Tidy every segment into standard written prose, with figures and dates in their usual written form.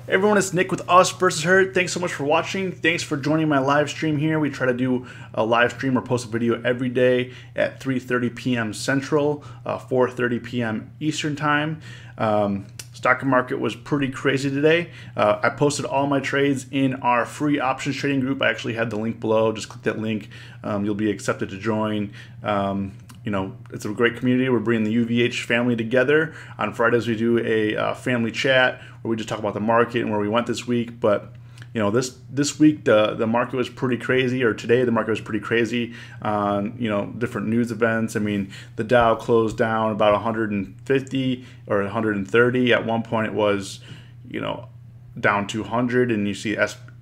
Everyone, it's Nick with Us versus Her. Thanks so much for watching. Thanks for joining my live stream here. We try to do a live stream or post a video every day at 3:30 p.m. Central, 4:30 p.m. Eastern Time. Stock market was pretty crazy today. I posted all my trades in our free options trading group. I actually had the link below. Just click that link. You'll be accepted to join. You know, it's a great community. We're bringing the UVH family together. On Fridays, we do a family chat where we just talk about the market and where we went this week. But, you know, this week, the market was pretty crazy, or today the market was pretty crazy on, you know, different news events. I mean, the Dow closed down about 150 or 130. At one point, it was, you know, down 200. And you see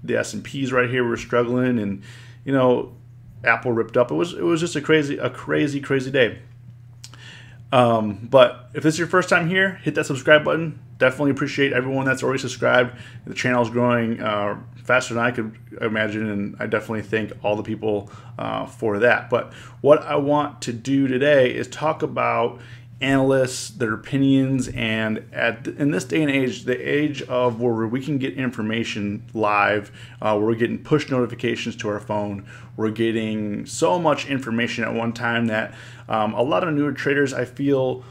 the S&Ps right here were struggling. And, you know, Apple ripped up. It was just a crazy day. But if this is your first time here, hit that subscribe button. Definitely appreciate everyone that's already subscribed. The channel is growing faster than I could imagine, and I definitely thank all the people for that. But what I want to do today is talk about analysts, their opinions, and in this day and age, the age of where we can get information live, we're getting push notifications to our phone, we're getting so much information at one time that a lot of newer traders, I feel,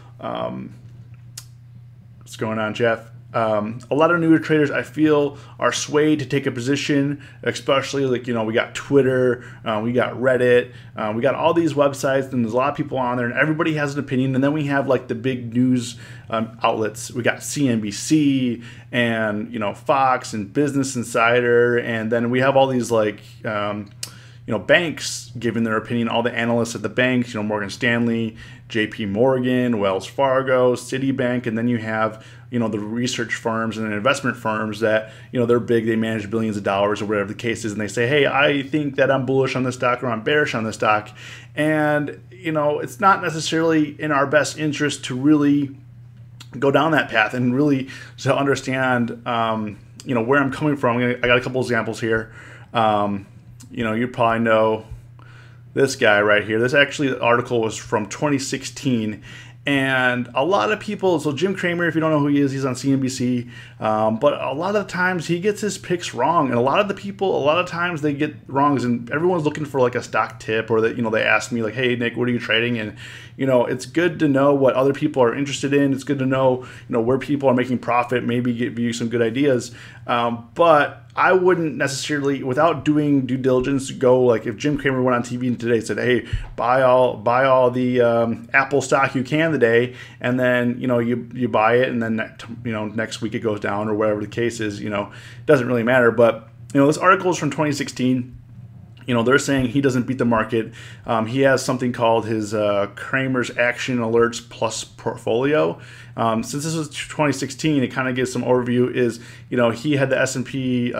what's going on, Jeff? A lot of newer traders, I feel, are swayed to take a position, especially like, you know, we got Twitter, we got Reddit, we got all these websites, and there's a lot of people on there, and everybody has an opinion. And then we have like the big news outlets. We got Cnbc and, you know, Fox and Business Insider, and then we have all these like you know, banks giving their opinion, all the analysts at the banks, you know, Morgan Stanley, JP Morgan, Wells Fargo, Citibank, and then you have, you know, the research firms and investment firms that, you know, they're big, they manage billions of dollars or whatever the case is, and they say, hey, I think that I'm bullish on this stock or I'm bearish on this stock. And, you know, it's not necessarily in our best interest to really go down that path and really to understand, you know, where I'm coming from. I got a couple examples here. You know, you probably know this guy right here. This actually article was from 2016. And a lot of people, so Jim Kramer, if you don't know who he is, he's on CNBC. But a lot of the times he gets his picks wrong. And a lot of the people, a lot of times they get wrongs. And everyone's looking for like a stock tip, or that, you know, they ask me like, hey, Nick, what are you trading? And, you know, it's good to know what other people are interested in. It's good to know, you know, where people are making profit, maybe give you some good ideas. But I wouldn't necessarily, without doing due diligence, go like if Jim Kramer went on TV today and said, hey, buy all the Apple stock you can today, and then, you know, you buy it, and then, you know, next week it goes down or whatever the case is, you know, it doesn't really matter. But, you know, this article is from 2016. You know, they're saying he doesn't beat the market. He has something called his Kramer's Action Alerts Plus portfolio. Since this was 2016, it kind of gives some overview. Is, you know, he had the S&P.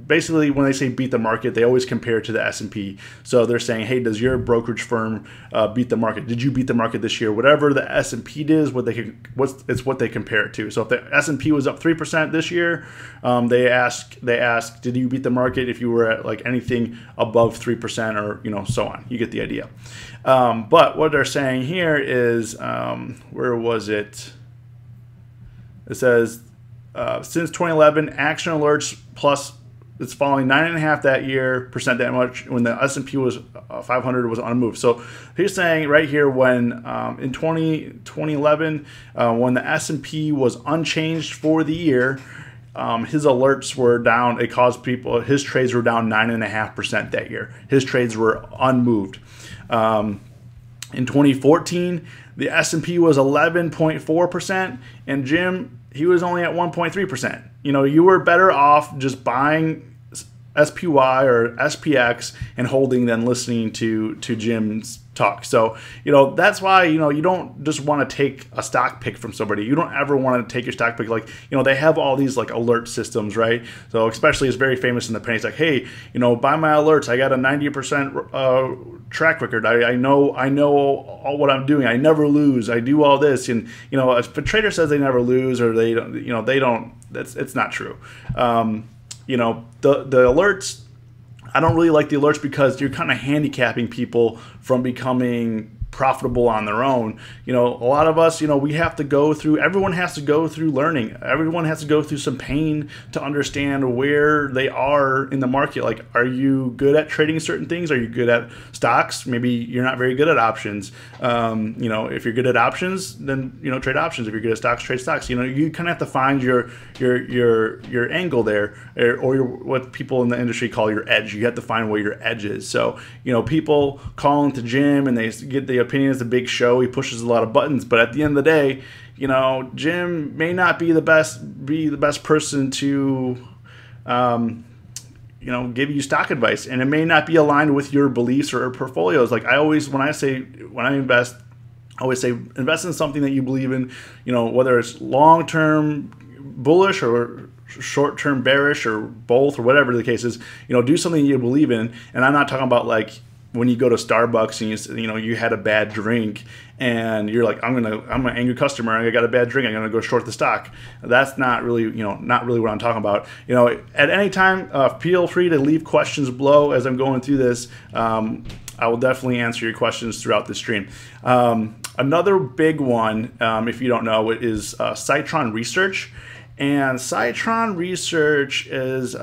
Basically, when they say beat the market, they always compare it to the S&P. So they're saying, hey, does your brokerage firm beat the market? Did you beat the market this year? Whatever the S&P is, it's what they compare it to. So if the S&P was up 3% this year, they ask, did you beat the market if you were at like anything above 3%, or, you know, so on. You get the idea. But what they're saying here is, where was it? It says, since 2011, Action Alerts Plus, it's falling 9.5% that year, that much, when the S&P was 500 was unmoved. So he's saying right here, when in 2011, when the S&P was unchanged for the year, his alerts were down. It caused people, his trades were down 9.5% that year. His trades were unmoved. In 2014, the S&P was 11.4%, and Jim, he was only at 1.3%. You know, you were better off just buying SPY or SPX and holding than listening to Jim's talk. So, you know, that's why, you know, you don't just want to take a stock pick from somebody. You don't ever want to take your stock pick. Like, you know, they have all these like alert systems, right? So especially, it's very famous in the penny. It's like, hey, you know, buy my alerts. I got a 90% track record. I know all what I'm doing. I never lose. I do all this. And, you know, if a trader says they never lose, or they don't, you know, they don't, it's not true. You know, the alerts, I don't really like the alerts because you're kind of handicapping people from becoming profitable on their own. You know, a lot of us, you know, we have to go through, everyone has to go through learning. Everyone has to go through some pain to understand where they are in the market. Like, are you good at trading certain things? Are you good at stocks? Maybe you're not very good at options. You know, if you're good at options, then, you know, trade options. If you're good at stocks, trade stocks. You know, you kind of have to find your angle there, or what people in the industry call your edge. You have to find where your edge is. So, you know, people call into Jim and they get the opinion is a big show. He pushes a lot of buttons, but at the end of the day, you know, Jim may not be the best person to, you know, give you stock advice, and it may not be aligned with your beliefs or portfolios. Like when I invest, I always say invest in something that you believe in. You know, whether it's long-term bullish or short-term bearish or both or whatever the case is. You know, do something you believe in, and I'm not talking about like when you go to Starbucks and you had a bad drink and you're like, I'm an angry customer, I got a bad drink, I'm gonna go short the stock. That's not really what I'm talking about. You know, at any time, feel free to leave questions below as I'm going through this. I will definitely answer your questions throughout the stream. Another big one, if you don't know, is Citron Research, and Citron Research is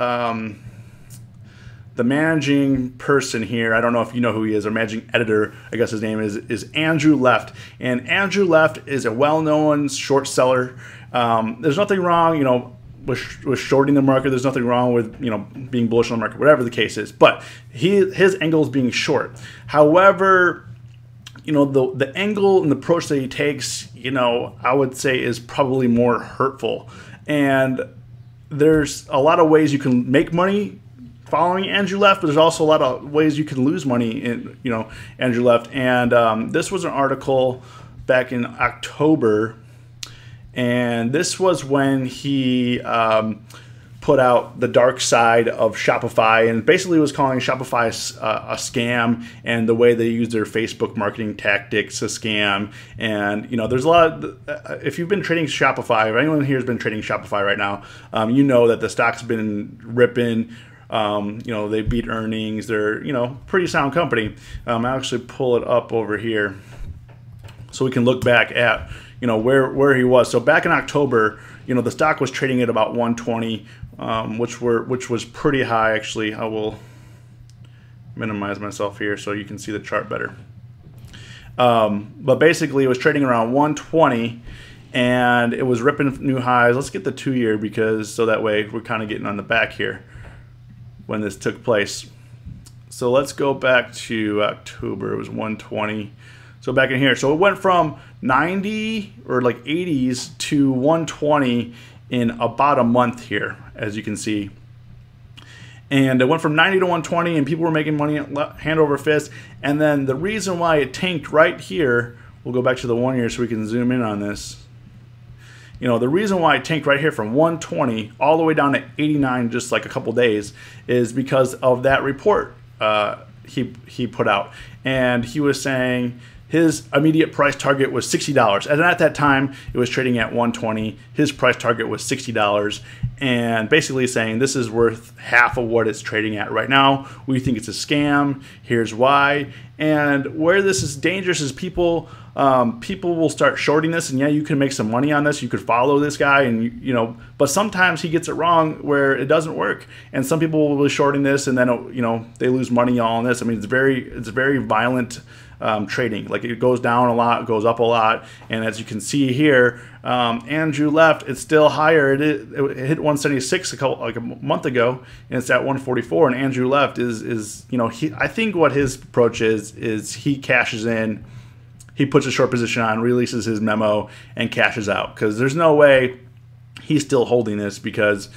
the managing person here. I don't know if you know who he is, or managing editor, I guess his name is Andrew Left. And Andrew Left is a well-known short seller. There's nothing wrong, you know, with shorting the market. There's nothing wrong with, you know, being bullish on the market, whatever the case is. But his angle is being short. However, you know, the angle and the approach that he takes, you know, I would say is probably more hurtful. And there's a lot of ways you can make money following Andrew Left, but there's also a lot of ways you can lose money in, you know, Andrew Left. And this was an article back in October, and this was when he put out the dark side of Shopify, and basically was calling Shopify a scam, and the way they use their Facebook marketing tactics a scam. And, you know, there's a lot of, if you've been trading Shopify, if anyone here has been trading Shopify right now, you know that the stock's been ripping. You know, they beat earnings. They're, you know, pretty sound company. I'll actually pull it up over here so we can look back at, you know, where he was. So back in October, you know, the stock was trading at about 120, which was pretty high, actually. I will minimize myself here so you can see the chart better. But basically, it was trading around 120, and it was ripping new highs. Let's get the 2-year, because so that way we're kind of getting on the back here when this took place. So let's go back to October. It was 120. So back in here. So it went from 90 or like 80s to 120 in about a month here, as you can see. And it went from 90 to 120, and people were making money hand over fist. And then the reason why it tanked right here, we'll go back to the 1 year so we can zoom in on this. You know, the reason why it tanked right here from 120 all the way down to 89 just like a couple days is because of that report he put out. And he was saying his immediate price target was $60. And at that time, it was trading at 120. His price target was $60. And basically saying this is worth half of what it's trading at right now. We think it's a scam. Here's why. And where this is dangerous is people will start shorting this, and yeah, you can make some money on this. You could follow this guy, and you know, but sometimes he gets it wrong where it doesn't work. And some people will be shorting this, and then, you know, they lose money all on this. I mean, it's very violent trading. Like, it goes down a lot, it goes up a lot, and as you can see here, Andrew Left, it's still higher. It hit 176 like a month ago, and it's at 144. And Andrew Left is you know, I think what his approach is he cashes in. He puts a short position on, releases his memo, and cashes out, because there's no way he's still holding this, because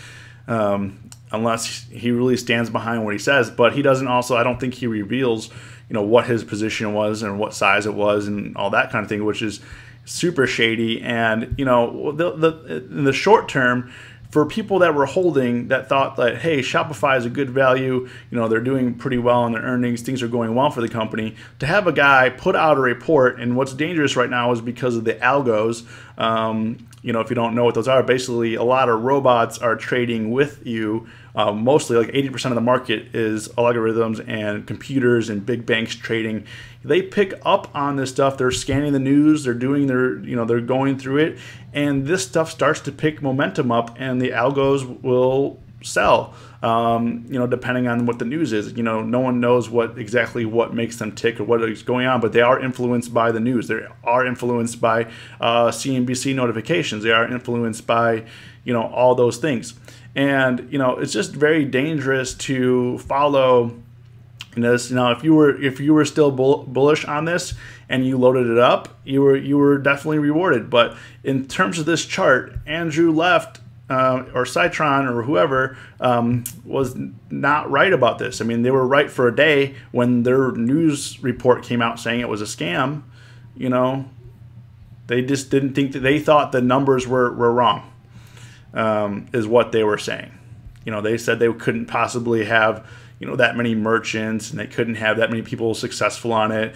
unless he really stands behind what he says. But he doesn't also, I don't think he reveals, you know, what his position was and what size it was and all that kind of thing, which is super shady. And, you know, in the short term, for people that were holding, that thought that, hey, Shopify is a good value, you know, they're doing pretty well on their earnings, things are going well for the company, to have a guy put out a report, and what's dangerous right now is because of the algos, if you don't know what those are, basically a lot of robots are trading with you. Mostly like 80% of the market is algorithms and computers and big banks trading. They pick up on this stuff. They're scanning the news. They're doing they're going through it. And this stuff starts to pick momentum up, and the algos will sell, depending on what the news is. No one knows exactly what makes them tick or what is going on, but they are influenced by the news. They are influenced by CNBC notifications. They are influenced by, all those things. And, it's just very dangerous to follow this. If you were still bullish on this and you loaded it up, you were definitely rewarded. But in terms of this chart, Andrew left, or Citron or whoever, was not right about this. I mean, they were right for a day when their news report came out saying it was a scam. They just didn't think that, they thought the numbers were wrong, is what they were saying. They said they couldn't possibly have, that many merchants, and they couldn't have that many people successful on it,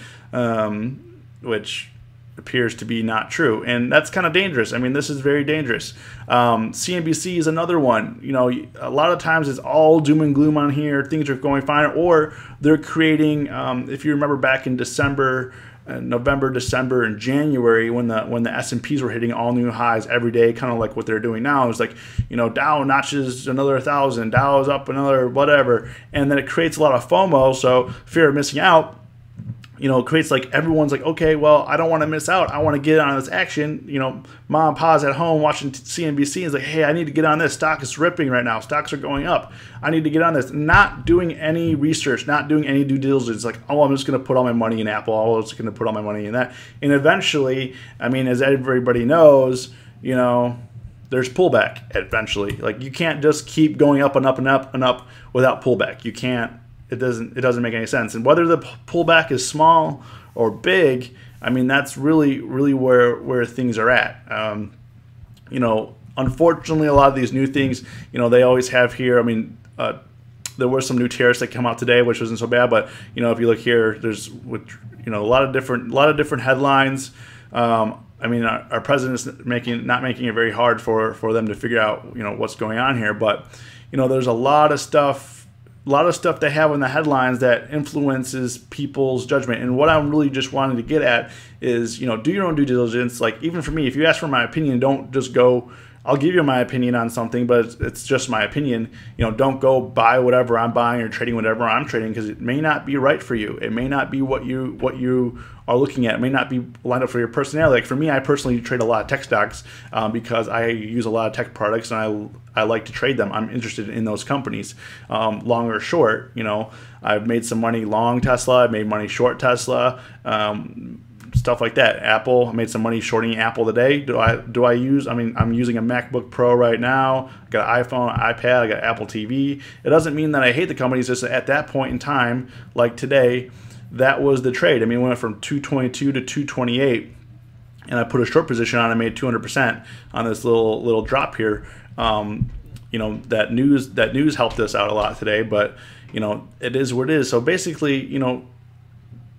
which appears to be not true. And that's kind of dangerous. I mean, this is very dangerous. CNBC is another one. A lot of times it's all doom and gloom on here. Things are going fine, or they're creating, if you remember back in November, December, and January, when the S&Ps were hitting all new highs every day, kind of like what they're doing now. It's like, Dow notches another 1,000, Dow's up another whatever, and then it creates a lot of FOMO, so fear of missing out. It creates like everyone's like, okay, well, I don't want to miss out. I want to get on this action. Mom and pa's at home watching CNBC is like, hey, I need to get on this. Stock is ripping right now. Stocks are going up. I need to get on this. Not doing any research, not doing any due diligence. Like, oh, I'm just going to put all my money in Apple. I'm just going to put all my money in that. And eventually, I mean, as everybody knows, there's pullback eventually. Like, you can't just keep going up and up and up and up without pullback. You can't. It doesn't make any sense. And whether the pullback is small or big, I mean, that's really where things are at. Unfortunately, a lot of these new things, they always have here. I mean, there were some new tariffs that come out today, which wasn't so bad. But if you look here, there's a lot of different headlines. I mean, our president's not making it very hard for them to figure out what's going on here. But there's a lot of stuff. A lot of stuff they have in the headlines that influences people's judgment. And what I'm really just wanting to get at is, do your own due diligence. Like, even for me, if you ask for my opinion, don't just go, I'll give you my opinion on something, but it's just my opinion. Don't go buy whatever I'm buying or trading whatever I'm trading, because it may not be right for you. It may not be what you are looking at. It may not be lined up for your personality. Like for me, I personally trade a lot of tech stocks because I use a lot of tech products, and I like to trade them. I'm interested in those companies, long or short. I've made some money long Tesla. I've made money short Tesla. Stuff like that. Apple, I made some money shorting Apple today. I'm using a MacBook Pro right now. I got an iPhone, iPad, I got Apple TV. It doesn't mean that I hate the companies, just at that point in time, like today, that was the trade. I mean, it went from 222 to 228, and I put a short position on. I made 200% on this little drop here. That news helped us out a lot today, but it is what it is. So basically,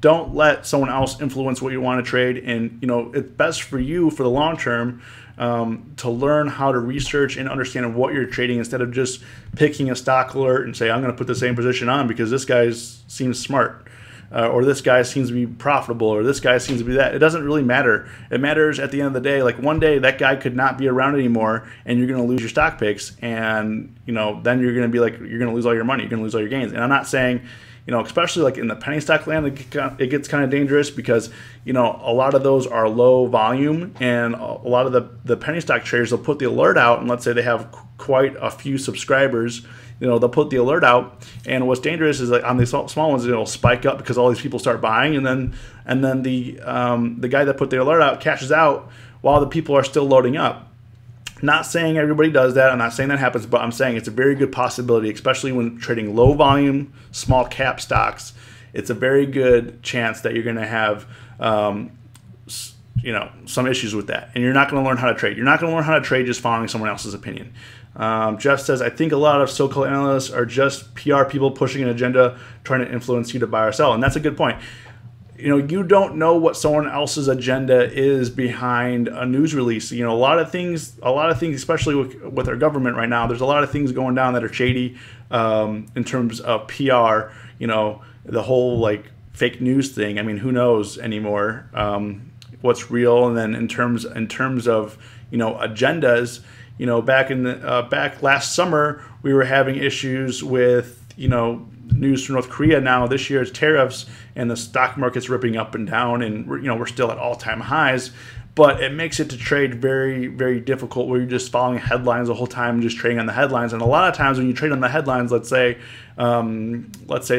don't let someone else influence what you want to trade. And, it's best for you for the long term to learn how to research and understand what you're trading, instead of just picking a stock alert and say, I'm going to put the same position on because this guy seems smart, or this guy seems to be profitable, or this guy seems to be that. It doesn't really matter. It matters at the end of the day. Like, one day that guy could not be around anymore, and you're going to lose your stock picks. And, then you're going to be like, you're going to lose all your money. You're going to lose all your gains. And I'm not saying, especially like in the penny stock land, it gets kind of dangerous because, a lot of those are low volume, and a lot of the penny stock traders, they'll put the alert out, and let's say they have quite a few subscribers, they'll put the alert out, and what's dangerous is like on these small ones, it'll spike up because all these people start buying, and then the guy that put the alert out cashes out while the people are still loading up. Not saying everybody does that. I'm not saying that happens, but I'm saying it's a very good possibility, especially when trading low volume, small cap stocks. It's a very good chance that you're going to have, some issues with that, and you're not going to learn how to trade. You're not going to learn how to trade just following someone else's opinion. Jeff says, I think a lot of so-called analysts are just PR people pushing an agenda, trying to influence you to buy or sell, and that's a good point. you don't know what someone else's agenda is behind a news release. A lot of things, especially with our government right now, there's a lot of things going down that are shady in terms of PR. The whole like fake news thing. I mean, who knows anymore what's real? And then in terms of agendas, back last summer we were having issues with news from North Korea. Now this year it's tariffs, and the stock market's ripping up and down, and we're still at all-time highs. But it makes it to trade very, very difficult where you're just following headlines the whole time, just trading on the headlines. And a lot of times when you trade on the headlines, let's say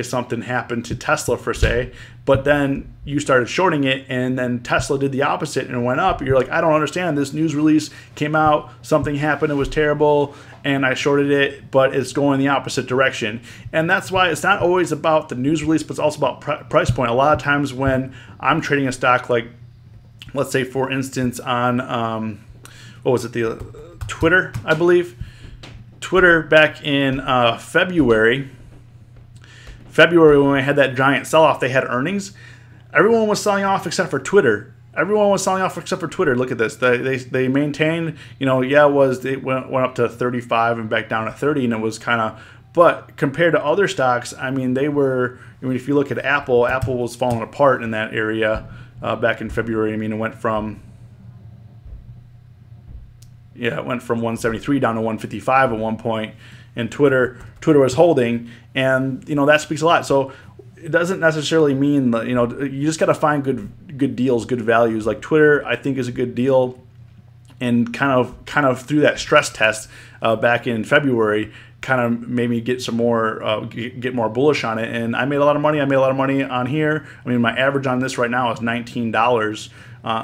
something happened to Tesla for say, but then you started shorting it, and then Tesla did the opposite and went up. You're like, I don't understand. This news release came out, something happened, it was terrible, and I shorted it, but it's going the opposite direction. And that's why it's not always about the news release, but it's also about price point. A lot of times when I'm trading a stock, like let's say for instance on Twitter, I believe. Twitter back in February when we had that giant sell-off, they had earnings. Everyone was selling off except for Twitter. Everyone was selling off except for Twitter. Look at this. They maintained, it went up to 35 and back down to 30, and it was kind of, but compared to other stocks, I mean, if you look at Apple was falling apart in that area back in February. I mean, it went from 173 down to 155 at one point, and Twitter was holding, and that speaks a lot. So it doesn't necessarily mean that you just got to find good deals, good values. Like Twitter, I think is a good deal, and kind of through that stress test back in February, kind of made me get some more get more bullish on it, and I made a lot of money. I made a lot of money on here. I mean, my average on this right now is $19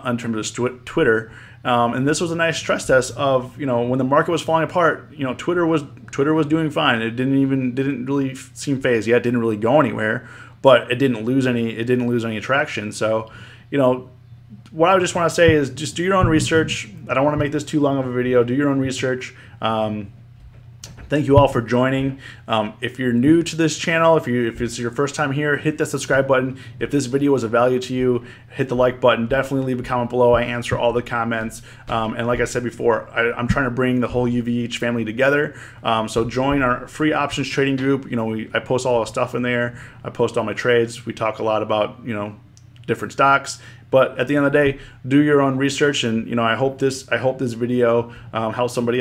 in terms of Twitter. And this was a nice stress test of when the market was falling apart. Twitter was doing fine. It didn't really seem phased. Yeah, it didn't really go anywhere, but it didn't lose any traction. So what I just want to say is just do your own research. I don't want to make this too long of a video. Do your own research. Thank you all for joining. If you're new to this channel, if it's your first time here, hit that subscribe button. If this video was of value to you, hit the like button. Definitely leave a comment below. I answer all the comments. And like I said before, I'm trying to bring the whole UVH family together. So join our free options trading group. I post all the stuff in there. I post all my trades. We talk a lot about different stocks. But at the end of the day, do your own research. And I hope this video helps somebody out.